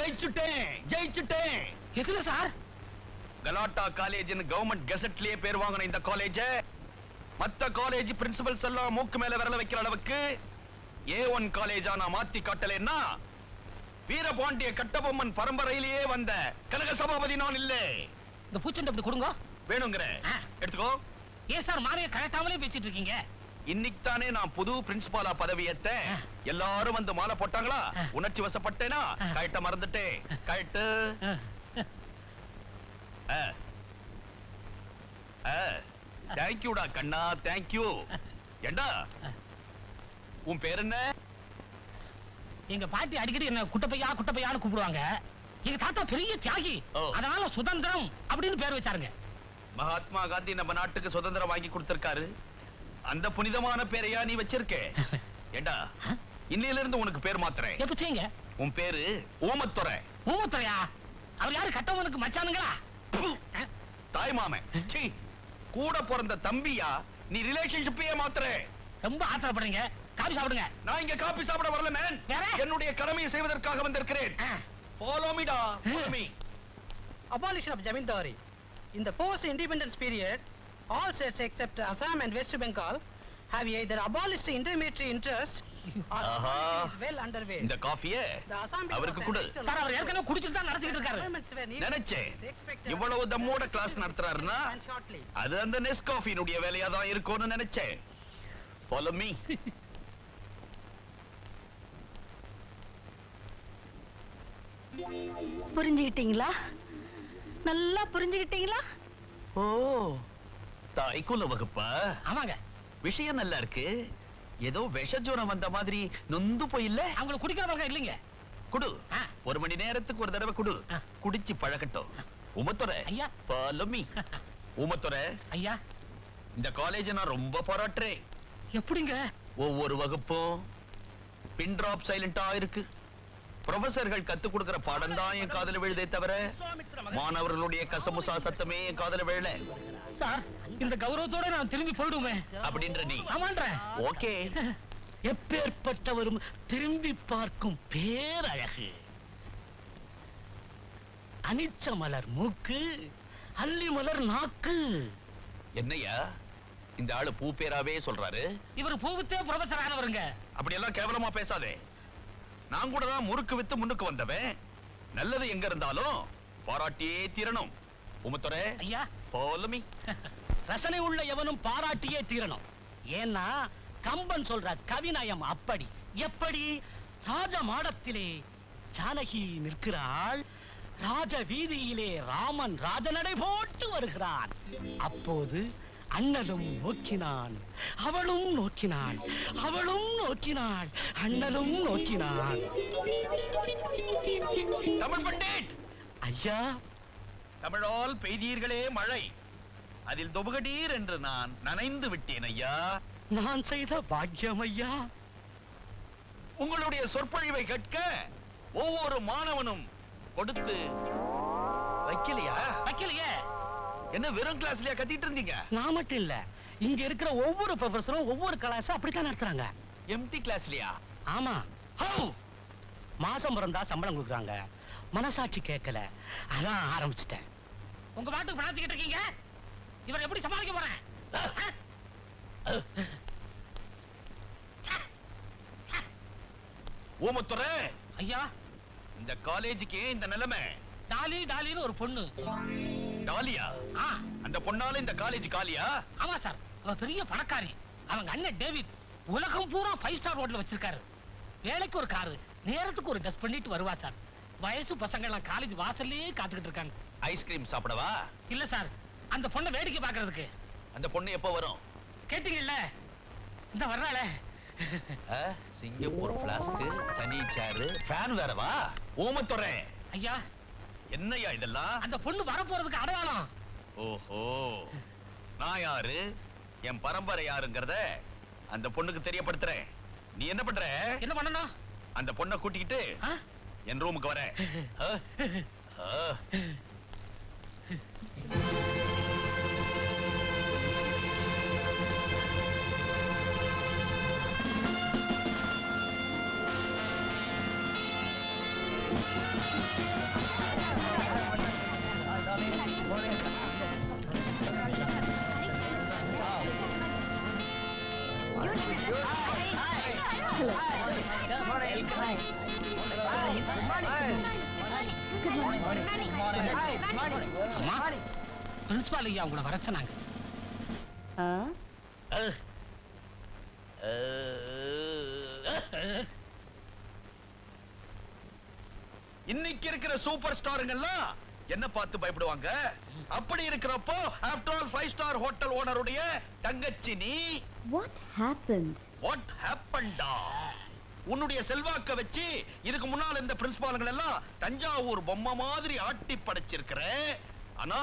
ஜெயிச்சுட்டேன். எதுல சார்? கலாட்டா college government கெசட்லயே பேர் வாங்கின இந்த காலேஜ் மத்த காலேஜ் பிரின்சிபல்ஸ் எல்லாம் மூக்கு மேல விரல வைக்கிற அளவுக்கு A1 காலேஜா நான் மாத்தி காட்டலன்னா வீரபாண்டிய கட்டபொம்மன் பரம்பரையிலேயே வந்த கனக சபாபதி நான் இல்ல. இந்த பூச்செண்டு அப்படி கொடுங்க. வேணுங்கிற எடுத்துக்கோ. ஏன் சார் மாலையை கரெக்டாமலே பேசிட்டு இருக்கீங்க? இன்னைக்கு தானே நான் புது பிரின்சிபாலா பதவியேத்த. எல்லாரும் வந்து மாலை போட்டாங்களா? உணர்ச்சி வசப்பட்டேனா கரெக்டா மறந்துட்டேன். கரெக்ட். தேங்க்யூடா கண்ணா, தேங்க்யூ. ஏண்டா உன் பேர் என்ன? எங்க பாட்டி அடிக்கடி என்ன குட்டப்பையா குட்டப்பையான்னு கூப்பிடுவாங்க. எங்க தாத்தா பெரிய தியாகி, அதனால சுதந்திரம் அப்படின்னு பேர் வச்சாருங்க. மகாத்மா காந்தி நம்ம நாட்டுக்கு சுதந்திரம் வாங்கி கொடுத்திருக்காரு. அந்த புனிதமான பேரையா நீ வச்சிருக்க? ஏண்டா இன்னையில இருந்து உனக்கு பேர் மாத்துறேன். எப்படிங்க? உன் பேரு ஊமத்துறை. ஊமத்துறையா? அவர் யாரு? கட்டவனுக்கு மச்சானுங்களா? தாய் மாமன். கூட பிறந்த தம்பியா? நீ ரிலேஷன்ஷிப்பையே மாத்துற. ரொம்ப ஆத்திரப்படுறீங்க. காபி சாப்பிடுங்க. நான் இங்க காபி சாப்பிட வரல மேன். என்னுடைய கடமையை செய்வதற்காக வந்திருக்கிறேன். Follow me da. Follow me. Abolition of Jamindari. In the post-independence period, all states except Assam and West Bengal have either abolished intermediary interest or is well underway. இந்த காபியே அவருக்கு கொடு. சார் அவர் ஏற்கனவே குடிச்சிட்டு தான் நடத்திட்டு இருக்காரு. நினைச்சேன் இவ்வளவு தம்மோட கிளாஸ் நடத்துறாருன்னா அது அந்த நெஸ்காஃபியினுடைய வேலையா தான் இருக்கும்னு நினைச்சேன். Follow me. புரிஞ்சுக்கிட்டீங்களா? நல்லா புரிஞ்சுக்கிட்டீங்களா? ஓ தாய்க்குல வகுப்பா? ஆமாங்க. விஷயம் நல்லா இருக்கு. ஏதோ விஷஜுரம் வந்த மாதிரி நொந்து போயில்ல. அவங்க குடிக்கிறவங்க இல்லைங்க. குடு. 1 மணி நேரத்துக்கு ஒரு தடவை குடு. குடிச்சு பழக்கட்டும். உமத்துறை ஐயா. Follow me. உமத்துறை ஐயா, இந்த காலேஜ் நான் ரொம்ப பாராட்டுறேன். எப்படிங்க? ஒவ்வொரு வகுப்பும் பின் டிராப் சைலண்டா இருக்கு. ப்ரொஃபசர்கள் கத்து கொடுக்கிற பாடம் தான் என் காதல விழுதே தவிர மாணவர்களுடைய கசமுசா சத்தமே என் காதல விழல. சார் இந்த கௌரவத்தோட நான் திரும்பி போயிடுவேன் அப்படின்ற நீ? ஆமான்றேன். ஓகே. எப்பேற்பட்டவரும் திரும்பி பார்க்கும் பேரழகு. அனிச்ச மலர் மூக்கு, அல்லி மலர் நாக்கு. என்னையா இந்த ஆளு பூ பேராவே சொல்றாரு? இவர் பூவித்தே ப்ரொஃபசர் ஆனவருங்க. அப்படி எல்லாம் கேவலமா பேசாதே. நான் கூட தான் முறுக்கு வித்து முன்னுக்கு வந்தவன். நல்லது எங்க இருந்தாலும் பாராட்டியே தீரணும். உமத்துறை ஐயா. Follow me. ரசனை உள்ள எவனும் பாராட்டியே தீரணும். ஏன்னா கம்பன் சொல்ற கவிநயம் அப்படி. எப்படி? ராஜ மாடத்திலே ஜானகி நிற்கிறாள், ராஜ வீதியிலே ராமன் ராஜநடை போட்டு வருகிறான். அப்போது அண்ணலும் நோக்கினான், அவளும் நோக்கினாள், அவளும் நோக்கினாள், அண்ணலும் நோக்கினான். தமிழ் பண்டிட் ஐயா. தமிழால் பெய்தீர்களே மழை, அதில் தொபுகடீர் என்று நான் நனைந்து விட்டேன் ஐயா. நான் செய்த பாக்கியம் ஐயா. உங்களுடைய சொற்பொழிவை கேட்க ஒவ்வொரு மாணவனும் கொடுத்து வைக்கலையா? வைக்கலையே. என்ன வெறும் கிளாஸ்லயா கத்திட்டு இருந்தீங்க? நான் மட்டும் இல்ல, இங்க இருக்கிற ஒவ்வொரு ப்ரொஃபஸரும் ஒவ்வொரு கிளாஸ் அப்படித்தான் நடத்துறாங்க. எம்டி கிளாஸ்லயா? ஆமா. ஹவ்? மாசம் பிறந்தா சம்பளம் கொடுக்குறாங்க, மனசாட்சி கேட்கல, அதான் ஆரம்பிச்சிட்டேன். உங்க பாட்டுக்கு பிரார்த்திக்கிட்டு இருக்கீங்க, இவர் எப்படி சமாளிக்க போறேன்? ஊமத்துறை ஐயா. இந்த காலேஜுக்கு இந்த நிலைமை. டாலி டாலின்னு ஒரு பொண்ணு. டாலியா? அந்த பொண்ணால இந்த காலேஜ் காலியா? ஆமா சார், அவ பெரிய பணக்காரி. அவங்க அண்ணன் டேவிட் உலகம் பூரா 5 ஸ்டார் ஹோட்டல் வச்சிருக்காரு. வேலைக்கு ஒரு காரு, நேரத்துக்கு ஒரு டஸ்ட் பண்ணிட்டு வருவா சார். வயசு பசங்க எல்லாம் காலேஜ் வாசல்லே காத்துக்கிட்டு இருக்காங்க. ஐஸ்கிரீம் சாப்பிடவா? இல்ல சார், அந்த பொண்ணை வேடிக்கை பாக்குறதுக்கு. அந்த பொண்ணு எப்போ வரும்? கேட்டீங்கல்ல, இந்த வர்றாள. சிங்கப்பூர் பிளாஸ்க், தனி சேர், ஃபேன் வேறவா? ஊமத்துறை ஐயா. என்னையா இதெல்லாம்? அந்த பொண்ணு வர போறதுக்கு அடையாளம். ஓஹோ, நான் யாரு, என் பரம்பரை யாருங்கறத அந்த பொண்ணுக்கு தெரியப்படுத்துறேன். நீ என்ன பண்ற? என்ன பண்ணணும்? அந்த பொண்ணை கூட்டிக்கிட்டு என் ரூமுக்கு வர. பிரின்சிபால் ஐயா உங்களை வர சொன்னாங்க. இன்னைக்கு இருக்கிற சூப்பர் ஸ்டாருங்கெல்லாம் என்ன பார்த்து பயப்படுவாங்க? அப்படி இருக்கிறப்போ ஆஃப்டர் ஆல் 5 ஸ்டார் ஹோட்டல் ஓனருடைய தங்கச்சி நீ. What happened? What happened? உன்னுடைய செல்வாக்க வச்சு இதுக்கு முன்னால இந்த பிரின்சிபால்கள் எல்லாம் தஞ்சாவூர் பொம்மை மாதிரி ஆட்டி படைச்சிருக்கிற. ஆனா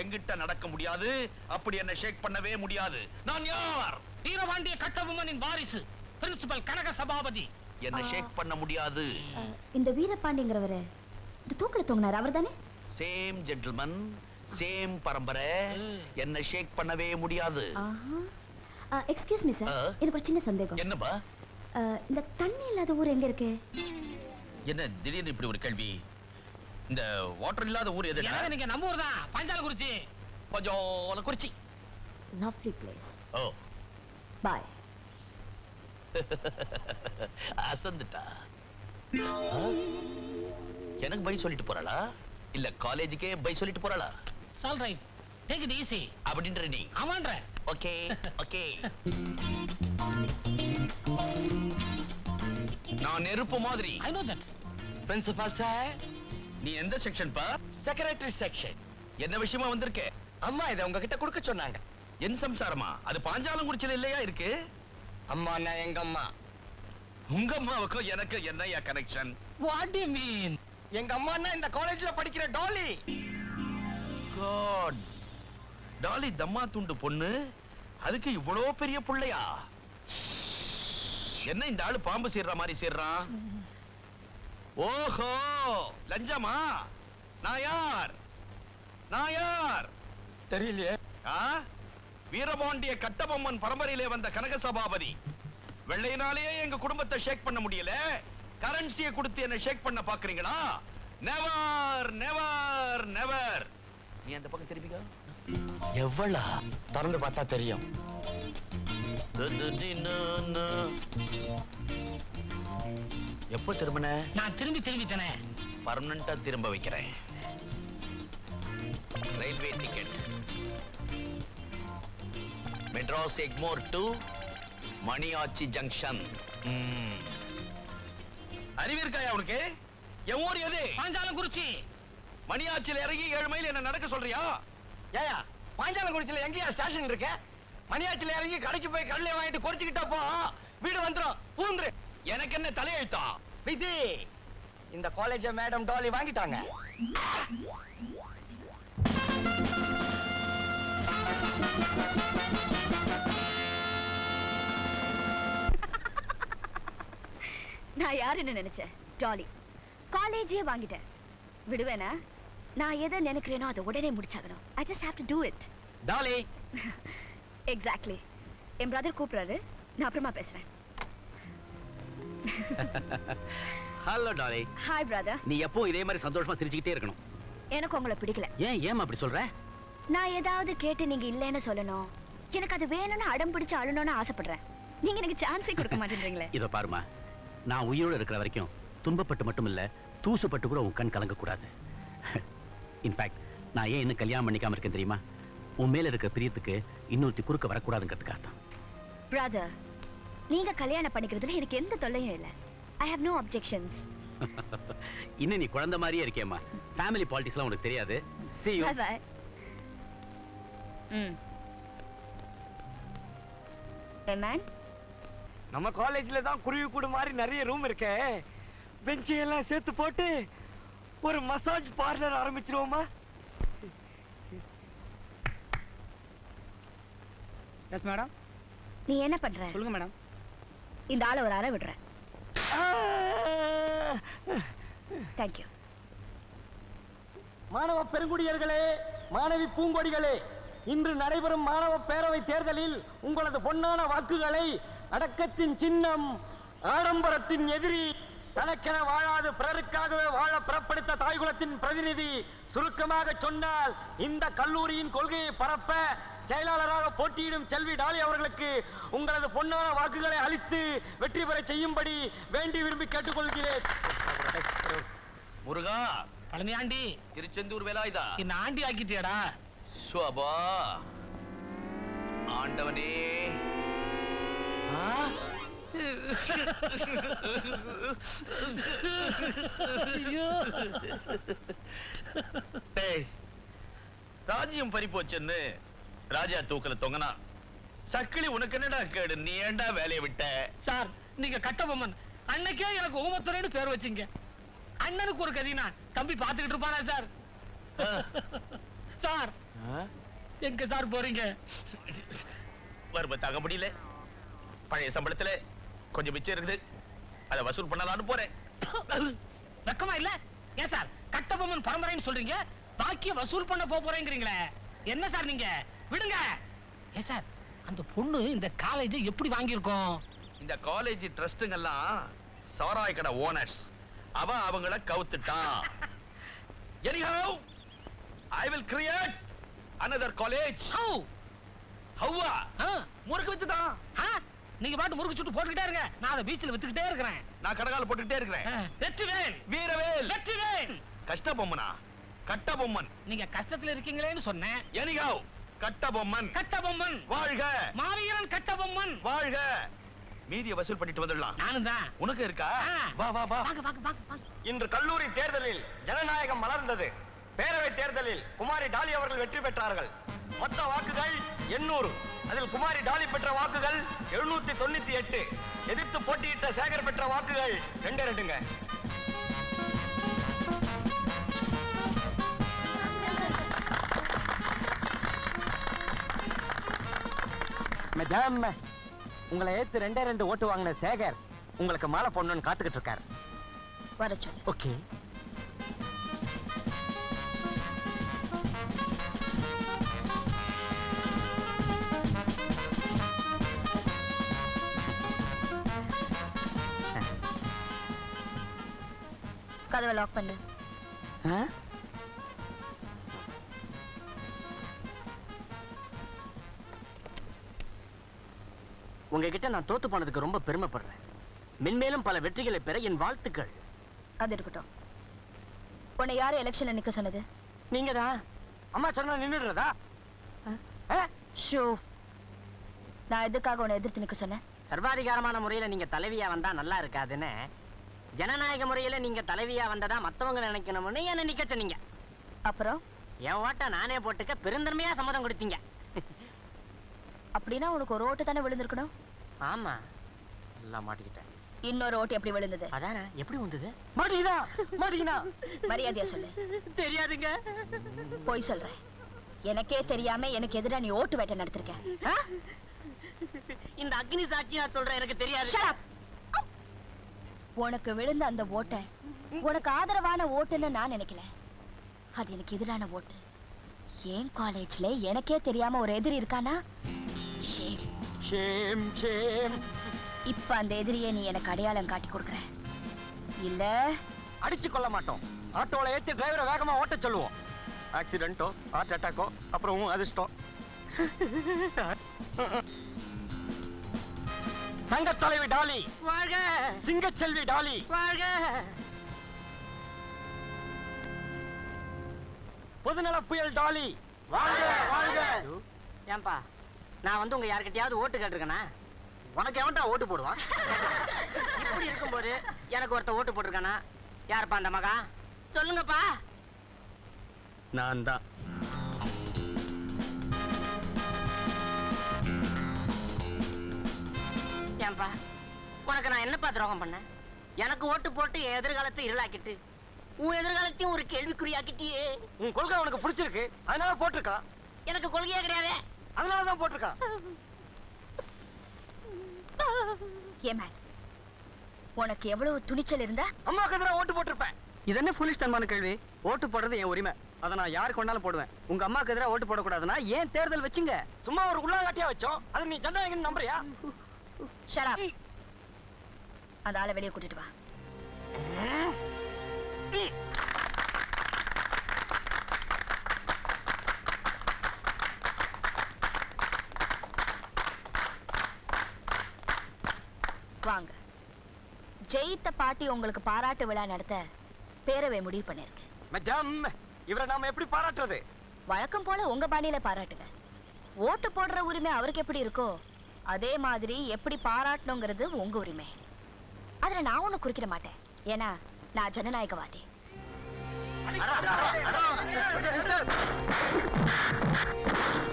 எங்கிட்ட நடக்க முடியாது. அப்படி என்ன ஷேக் பண்ணவே முடியாது. நான் யார்? வீரபாண்டிய கட்டபொம்மனின் வாரிசு பிரின்சிபல் கனக சபாபதி. என்ன ஷேக் பண்ண முடியாது. இந்த வீரபாண்டிங்கிறவரு இந்த தூக்குல தொங்கினார் அவர்தானே? சேம் ஜென்டில்மன், சேம் பரம்பரை. என்ன ஷேக் பண்ணவே முடியாது. எக்ஸ்கியூஸ் மீ சார், எனக்கு ஒரு சின்ன சந்தேகம். என்னப்பா? இந்த தண்ணி இல்லாத ஊர் எங்க இருக்கு? என்ன திடீர்னு இப்படி ஒரு கேள்வி? இந்த வாட்டர் இல்லாத ஊர் எதுடா? நீங்க நம்ம ஊர் தான், பாஞ்சாலங்குறிச்சி. பாஞ்சாலங்குறிச்சி. Lovely place. ஓ. Bye. அசந்துட்டா. எனக்கு பை சொல்லிட்டு போறாளா? இல்ல காலேஜுக்கே பை சொல்லிட்டு போறாளா? All right, take it easy அப்படின்ற நீ. ஆமான்ற. Okay okay. நான் நெருப்பு மாதிரி. I know that. Principal sir, நீ எந்த செக்ஷன் பா? Secretary section. என்ன விஷயமா வந்திருக்க? அம்மா இத உங்ககிட்ட கொடுக்க சொன்னாங்க. என் சம்சாரமா? அது பாஞ்சாலங்குறிச்சில இல்லையா இருக்கு? அம்மா நான் எங்க அம்மா. உங்க அம்மாவுக்கும் எனக்கு என்னையா connection? What to you mean? எங்க அம்மான்னா இந்த காலேஜ்ல படிக்கிற டாலி. காட், டாலி தம்மா துண்டு பொண்ணு, அதுக்கு இவ்வளோ பெரிய புள்ளையா? என்ன இந்த ஆளு பாம்பு சீர்ற மாதிரி சீர்றான்? ஓஹோ, லஞ்சமா? நான் யார்? நான் யார் தெரியலையே. வீரபாண்டிய கட்டபொம்மன் பரம்பரையிலே வந்த கனக சபாபதி. வெள்ளையினாலேயே எங்க குடும்பத்தை ஷேக் பண்ண முடியல. கரன்சியை கொடுத்து என்ன ஷேக் பண்ண பாக்குறீங்களா? Never never never. நீ அந்த பக்கம் திரும்பிக்கோ. எவ்வளா திறந்து பார்த்தா தெரியும். எப்போ திரும்பின? நான் திரும்பிட்டேனே. பர்மனண்டா திரும்ப வைக்கிறேன். Railway ticket, Madras Egmore to Maniyachi junction. அறிவிருக்காயா உனக்கு? என் ஊர் எது? பாஞ்சாலங்குறிச்சி. மணியாச்சில இறங்கி 7 மைல் என்ன நடக்க சொல்றியா? ஏயா, பாஞ்சாலங்குறிச்சில எங்கயா ஸ்டேஷன் இருக்கு? மணியாச்சில இறங்கி கடைக்கு போய் கடலை வாங்கிட்டு குறைச்சிக்கிட்டா போ, வீடு வந்துரும். பூந்துரு. எனக்கு என்ன தலையெழுத்தா? விதி. இந்த காலேஜ மேடம் டாலி வாங்கிட்டாங்க. நான் யாருன்னு நினைச்சேன்? டாலி. காலேஜே வாங்கிட்டேன். விடுவேனா? நான் எதை நினைக்கிறேனோ அதை உடனே முடிச்சாகணும். I just have to do it. Dolly. Exactly. என் பிரதர் கூப்பிடுறாரு, நான் அப்புறமா பேசுறேன். Hello Dolly. Hi brother. நீ எப்போ இதே மாதிரி சந்தோஷமா சிரிச்சுக்கிட்டே இருக்கணும். எனக்கு உங்களை பிடிக்கல. ஏன் அப்படி சொல்ற? நான் ஏதாவது கேட்டு நீங்க இல்லைன்னு சொல்லணும். எனக்கு அது வேணும்னு அடம் பிடிச்சு அழணும்னு ஆசைப்படுறேன். நீங்க எனக்கு சான்ஸே கொடுக்க மாட்டேன்றீங்களே. இத பாருமா, நான் உயிரோட இருக்கிற வரைக்கும் துன்பப்பட்டு மட்டும் இல்ல, தூசுப்பட்டு கூட உன் கண் கலங்க கூடாது. இன்ஃபேக்ட் நான் ஏன் இன்னும் கல்யாணம் பண்ணிக்காம இருக்கேன் தெரியுமா? உன் மேல இருக்கிற பிரியத்துக்கு இன்னொருத்தி குறுக்க வரக்கூடாதுங்கிறதுக்காக தான். பிரதர், நீங்க கல்யாணம் பண்ணிக்கிறதுல எனக்கு எந்த தொல்லையும் இல்லை. I have no objections. இன்னும் நீ குழந்தை மாதிரியே இருக்கேம்மா. ஃபேமிலி பாலிடிக்ஸ்லாம் உனக்கு தெரியாது. See you. Bye bye. Hey man. நம்ம காலேஜ்ல தான் குருவி கூடு மாதிரி நிறைய ரூம் இருக்கே. பெஞ்ச் எல்லாம் சேர்த்து போட்டு ஒரு மசாஜ் பார்லர் ஆரம்பிச்சிருவோமா? Yes madam. நீ என்ன பண்ற? சொல்லுங்க மேடம். இந்த ஆளை ஒரு அறை விடுறேன். Thank you. மாணவ பெருங்குடியர்களே, மாணவி பூங்கொடிகளே, இன்று நடைபெறும் மாணவ பேரவை தேர்தலில் உங்களது பொன்னான வாக்குகளை அடக்கத்தின் சின்னம், ஆடம்பரத்தின் எதிரி, தனக்கென வாழாது பிறருக்காகவே வாழ பிறப்படுத்த தாய்குலத்தின் பிரதிநிதி, சுருக்கமாக சொன்னால் இந்த கல்லூரியின் கொள்கையை பரப்ப செயலாளராக போட்டியிடும் செல்வி டாலி அவர்களுக்கு உங்களது பொன்னான வாக்குகளை அளித்து வெற்றி பெற செய்யும்படி வேண்டி விரும்பி கேட்டுக்கொள்கிறேன். முருகா, பழனியாண்டி, திருச்செந்தூர் வேலாயுதா, என்ன ஆண்டி ஆக்கிட்டியாடா? சுபா, ஆண்டவனே. ராஜ்யம் பறிப்போச்சுன்னு ராஜா தூக்கல தொங்கனா சக்கிலி உனக்கு என்னடா கேடு? நீ ஏண்டா வேலையை விட்ட? சார், நீங்க கட்டபொம்மன் அன்னைக்கே எனக்கு ஊமத்துறைன்னு பேர் வச்சீங்க. அண்ணனுக்கு ஒரு கதினா தம்பி பாத்துக்கிட்டு இருப்பானா சார்? சார், எங்க சார் போறீங்க? வருவ தாங்க முடியல. பழைய சம்பளத்துல கொஞ்சம் மிச்சம் இருக்குது, அதை வசூல் பண்ணலான்னு போறேன். வெக்கமா இல்ல? ஏன் சார் கட்டபொம்மன் பரம்பரைன்னு சொல்றீங்க, பாக்கிய வசூல் பண்ண போறீங்களே? என்ன சார் நீங்க? விடுங்க. ஏன் சார், அந்த பொண்ணு இந்த காலேஜ் எப்படி வாங்கியிருக்கோம்? இந்த காலேஜ் ட்ரஸ்டுங்க எல்லாம் சாராய் கடை ஓனர்ஸ். அவங்கள கவுத்துட்டான். Anyhow, I will create another college. Hawwa முறுக்கு வித்துட்டான். நீங்க பாட்டு முறுக்கு சுட்டு போட்டுக்கிட்டே இருங்க, நான் அதை பீச்சில் வித்துக்கிட்டே இருக்கிறேன். நான் கடகால போட்டுக்கிட்டே இருக்கிறேன். வெற்றிவேல், வீரவேல், வெற்றிவேல். கஷ்டபொம்மனா? கட்டபொம்மன். நீங்க கஷ்டத்துல இருக்கீங்களேன்னு சொன்னேன். Anyhow, கட்டபொம்மன். கட்டபொம்மன் வாழ்க! மாவீரன் கட்டபொம்மன் வாழ்க! மீதிய வசூல் பண்ணிட்டு வந்துடலாம். நானும் தான். உனக்கு இருக்கா? வா வா வா. வாங்க வாங்க வாங்க வாங்க. இன்று கல்லூரி தேர்தலில் ஜனநாயகம் மலர்ந்தது. பேரவை தேர்தலில் குமாரி டாலி அவர்கள் வெற்றி பெற்றார்கள். மொத்த வாக்குகள் 800. அதில் குமாரி டாலி பெற்ற வாக்குகள் 798. எதிர்த்து போட்டியிட்ட சேகர் பெற்ற வாக்குகள் 2. மேடம், உங்களை ஏத்து 2 ஓட்டு வாங்கின சேகர் உங்களுக்கு மாலை போடணும்னு காத்துக்கிட்டு இருக்காரு. வர சொல்லு. ஓகே. கதவை லாக் பண்ணு. உங்ககிட்ட நான் தோத்து போனதுக்கு ரொம்ப பெருமைப்படுறேன். மென்மேலும் பல வெற்றிகளை பெற என் வாழ்த்துக்கள். அது இருக்கட்டும். உன்னை யாரு எலெக்ஷன்ல நிக்க சொன்னது? நீங்க தான். அம்மா சொன்னா நின்னுடுறதா? ஷோ, நான் எதுக்காக உன்னை எதிர்த்து நிக்க சொன்னேன்? சர்வாதிகாரமான முறையில நீங்க தலைவியா வந்தா நல்லா இருக்காதுன்னு, ஜனநாயக முறையில நீங்க தலைவியா வந்ததா மத்தவங்க நினைக்கணும்னு என்ன நிக்க சொன்னீங்க. அப்புறம் என் ஓட்ட நானே போட்டுக்க பெருந்தன்மையா சம்மதம் கொடுத்தீங்க. அப்படின்னா உனக்கு ஒரு ஓட்டு தானே விழுந்திருக்கணும். ஆமா, எல்லாம் மாட்டிக்கிட்டேன். இன்னொரு ஓட்டு எப்படி விழுந்தது? அதானே, எப்படி வந்தது? மரியாதையா சொல்லு. தெரியாதுங்க. போய் சொல்றேன். எனக்கே தெரியாம எனக்கு எதிரா நீ ஓட்டு வேட்டை நடத்திருக்க. இந்த அக்னி சாட்சியா சொல்றேன், எனக்கு தெரியாது. உனக்கு விழுந்த அந்த ஓட்டை உனக்கு ஆதரவான ஓட்டுன்னு நான் நினைக்கல. அது எனக்கு எதிரான ஓட்டு. ஏன் காலேஜ்ல எனக்கே தெரியாம ஒரு எதிரி இருக்கானா? இப்ப அந்த எதிரியை நீ எனக்கு அடையாளம் காட்டி கொடுக்குற இல்ல? அடிச்சு கொள்ள மாட்டோம். ஆட்டோல ஏத்தி டிரைவரை வேகமா ஓட்ட சொல்லுவோம். ஆக்சிடென்ட்டோ ஹார்ட் அட்டாக்கோ அப்புறம் அதிர்ஷ்டம். தங்க தலைவி டாலி வாழ்க! சிங்கச்செல்வி டாலி வாழ்க! பொதுநல புயல் டாலி வாழ்க வாழ்க! ஏன்பா, நான் வந்து உங்க யார்கிட்டயாவது ஓட்டு கேட்டிருக்கேனா? உனக்கு எவன்டா ஓட்டு போடுவான்? இப்படி இருக்கும்போது எனக்கு ஒருத்த ஓட்டு போட்டிருக்கானா? யாருப்பா அந்த மகா? சொல்லுங்கப்பா. நான் தான். ஏன்பா, உனக்கு நான் என்னப்பா துரோகம் பண்ணேன்? எனக்கு ஓட்டு போட்டு என் எதிர்காலத்தை இருளாக்கிட்டு உன் எதிர்காலத்தையும் ஒரு கேள்விக்குறியாக்கிட்டியே. உன் கொள்கை உனக்கு பிடிச்சிருக்கு, அதனால போட்டிருக்கான். எனக்கு கொள்கையே கிடையாது, அதனாலதான் போட்டிருக்கான். ஏமா, உனக்கு எவ்வளவு துணிச்சல் இருந்தா அம்மாவுக்கு எதிராக ஓட்டு போட்டிருப்பேன். இது என்ன ஃபுலிஷ் தன்மான கேள்வி? ஓட்டு போடுறது என் உரிமை, அதை நான் யாருக்கு வேணாலும் போடுவேன். உங்க அம்மாக்கு எதிராக ஓட்டு போடக்கூடாதுன்னா ஏன் தேர்தல் வச்சுங்க? சும்மா ஒரு உள்ளாங்காட்டியா வச்சோம், அது நீ ஜனநாயகம் நம்புறியா? Shut up. அந்த ஆளை வெளியே கூட்டிட்டு வா. ஜெயித்த பாட்டி உங்களுக்கு பாராட்டு விழா நடத்த பேரவை முடிவு பண்ணிருக்கு. மேடம், இவரை நாம எப்படி பாராட்டுறது? வழக்கம் போல உங்க பாணியில பாராட்டுங்க. ஓட்டு போடுற உரிமை அவருக்கு எப்படி இருக்கோ அதே மாதிரி எப்படி பாராட்டணுங்கிறது உங்க உரிமை. அதுல நான் ஒண்ணு குறிக்கிட மாட்டேன். ஏன்னா நான் ஜனநாயகவாதி.